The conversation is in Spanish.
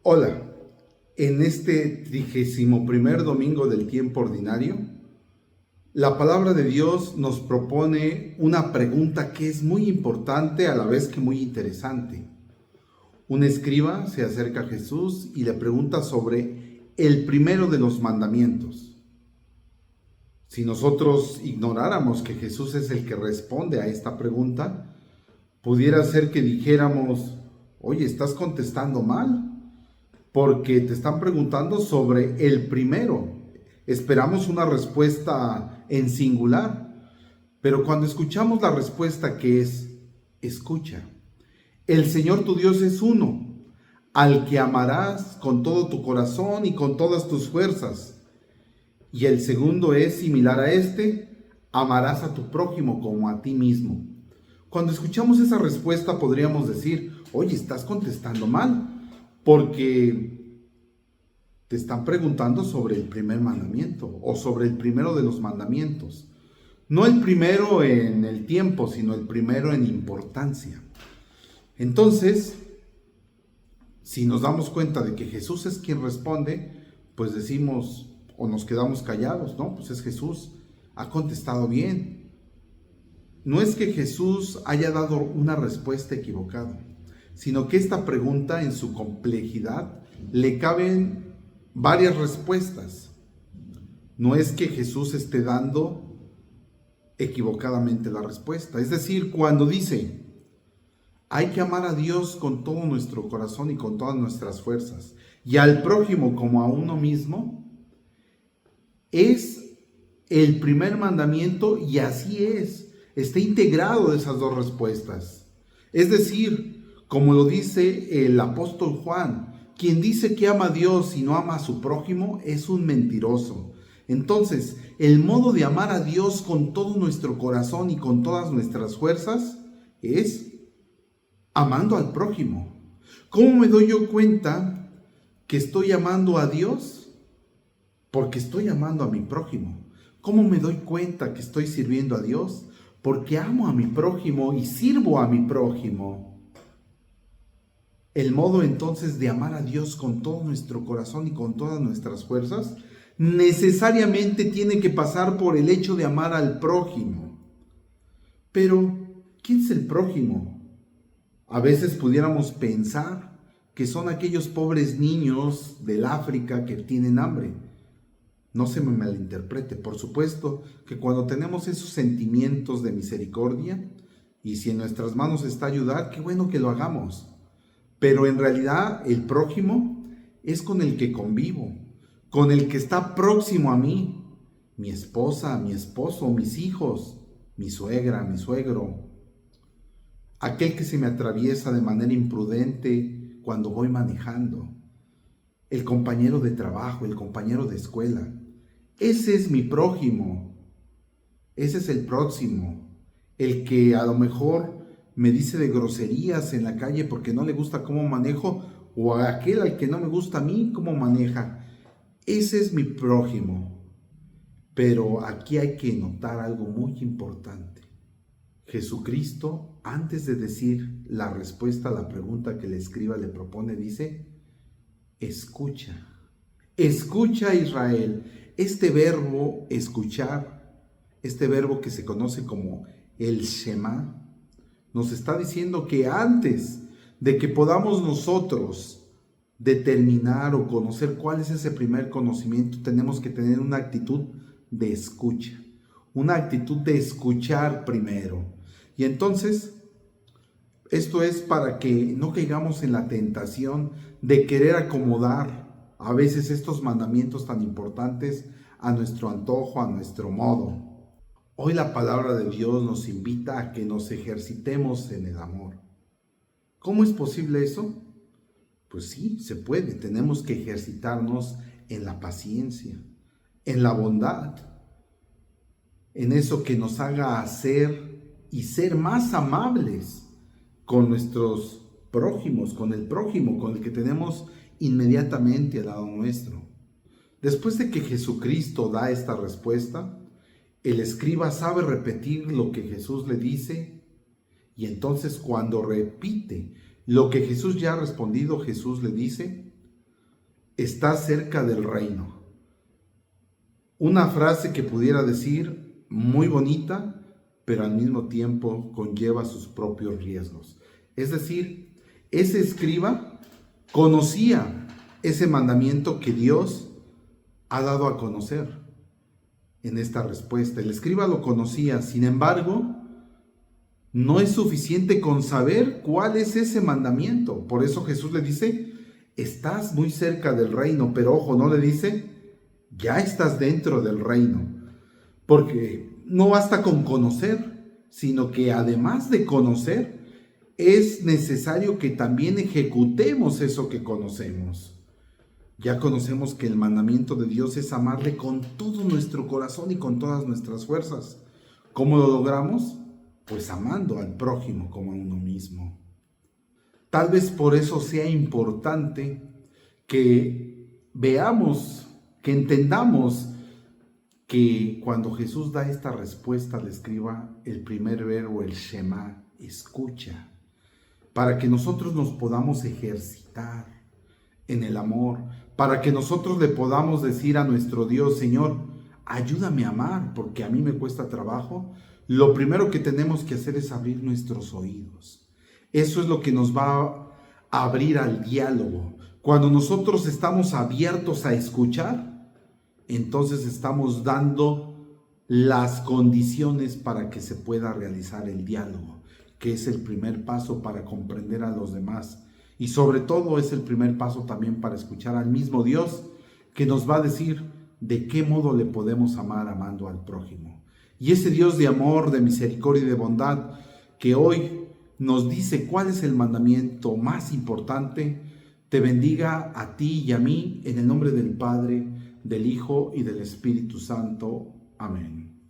Hola, en este 31º domingo del tiempo ordinario, la palabra de Dios nos propone una pregunta que es muy importante a la vez que muy interesante. Un escriba se acerca a Jesús y le pregunta sobre el primero de los mandamientos. Si nosotros ignoráramos que Jesús es el que responde a esta pregunta, pudiera ser que dijéramos: oye, estás contestando mal, porque te están preguntando sobre el primero. Esperamos una respuesta en singular, pero cuando escuchamos la respuesta que es: escucha, el Señor tu Dios es uno, al que amarás con todo tu corazón y con todas tus fuerzas. Y el segundo es similar a este: amarás a tu prójimo como a ti mismo. Cuando escuchamos esa respuesta podríamos decir: oye, estás contestando mal, porque te están preguntando sobre el primer mandamiento o sobre el primero de los mandamientos. No el primero en el tiempo, sino el primero en importancia. Entonces, si nos damos cuenta de que Jesús es quien responde, pues decimos o nos quedamos callados, ¿no? Pues es Jesús, ha contestado bien. No es que Jesús haya dado una respuesta equivocada, sino que esta pregunta en su complejidad le caben varias respuestas. No es que Jesús esté dando equivocadamente la respuesta. Es decir, cuando dice: hay que amar a Dios con todo nuestro corazón y con todas nuestras fuerzas, y al prójimo como a uno mismo, es el primer mandamiento, y así es. Está integrado de esas dos respuestas. Es decir, como lo dice el apóstol Juan: quien dice que ama a Dios y no ama a su prójimo es un mentiroso. Entonces, el modo de amar a Dios con todo nuestro corazón y con todas nuestras fuerzas es amando al prójimo. ¿Cómo me doy yo cuenta que estoy amando a Dios? Porque estoy amando a mi prójimo. ¿Cómo me doy cuenta que estoy sirviendo a Dios? Porque amo a mi prójimo y sirvo a mi prójimo. El modo entonces de amar a Dios con todo nuestro corazón y con todas nuestras fuerzas necesariamente tiene que pasar por el hecho de amar al prójimo. Pero, ¿quién es el prójimo? A veces pudiéramos pensar que son aquellos pobres niños del África que tienen hambre. No se me malinterprete, por supuesto que cuando tenemos esos sentimientos de misericordia, y si en nuestras manos está ayudar, qué bueno que lo hagamos. Pero en realidad el prójimo es con el que convivo, con el que está próximo a mí: mi esposa, mi esposo, mis hijos, mi suegra, mi suegro, aquel que se me atraviesa de manera imprudente cuando voy manejando, el compañero de trabajo, el compañero de escuela. Ese es mi prójimo, ese es el próximo, el que a lo mejor me dice de groserías en la calle porque no le gusta cómo manejo, o a aquel al que no me gusta a mí cómo maneja. Ese es mi prójimo. Pero aquí hay que notar algo muy importante. Jesucristo, antes de decir la respuesta a la pregunta que el escriba le propone, dice: escucha. Escucha, Israel. Este verbo escuchar, este verbo que se conoce como el Shema, nos está diciendo que antes de que podamos nosotros determinar o conocer cuál es ese primer conocimiento, tenemos que tener una actitud de escucha, una actitud de escuchar primero. Y entonces, esto es para que no caigamos en la tentación de querer acomodar a veces estos mandamientos tan importantes a nuestro antojo, a nuestro modo. Hoy la palabra de Dios nos invita a que nos ejercitemos en el amor. ¿Cómo es posible eso? Pues sí, se puede. Tenemos que ejercitarnos en la paciencia, en la bondad, en eso que nos haga hacer y ser más amables con nuestros prójimos, con el prójimo, con el que tenemos inmediatamente al lado nuestro. Después de que Jesucristo da esta respuesta, el escriba sabe repetir lo que Jesús le dice, y entonces cuando repite lo que Jesús ya ha respondido, Jesús le dice: está cerca del reino. Una frase que pudiera decir muy bonita, pero al mismo tiempo conlleva sus propios riesgos. Es decir, ese escriba conocía ese mandamiento que Dios ha dado a conocer en esta respuesta. El escriba lo conocía, sin embargo, no es suficiente con saber cuál es ese mandamiento. Por eso Jesús le dice, estás muy cerca del reino, pero ojo, no le dice, ya estás dentro del reino. Porque no basta con conocer, sino que además de conocer, es necesario que también ejecutemos eso que conocemos. Ya conocemos que el mandamiento de Dios es amarle con todo nuestro corazón y con todas nuestras fuerzas. ¿Cómo lo logramos? Pues amando al prójimo como a uno mismo. Tal vez por eso sea importante que veamos, que entendamos que cuando Jesús da esta respuesta al escriba, el primer verbo, el Shema, escucha, para que nosotros nos podamos ejercitar en el amor, para que nosotros le podamos decir a nuestro Dios, Señor, ayúdame a amar, porque a mí me cuesta trabajo. Lo primero que tenemos que hacer es abrir nuestros oídos. Eso es lo que nos va a abrir al diálogo. Cuando nosotros estamos abiertos a escuchar, entonces estamos dando las condiciones para que se pueda realizar el diálogo, que es el primer paso para comprender a los demás. Y sobre todo es el primer paso también para escuchar al mismo Dios, que nos va a decir de qué modo le podemos amar amando al prójimo. Y ese Dios de amor, de misericordia y de bondad, que hoy nos dice cuál es el mandamiento más importante, te bendiga a ti y a mí, en el nombre del Padre, del Hijo y del Espíritu Santo. Amén.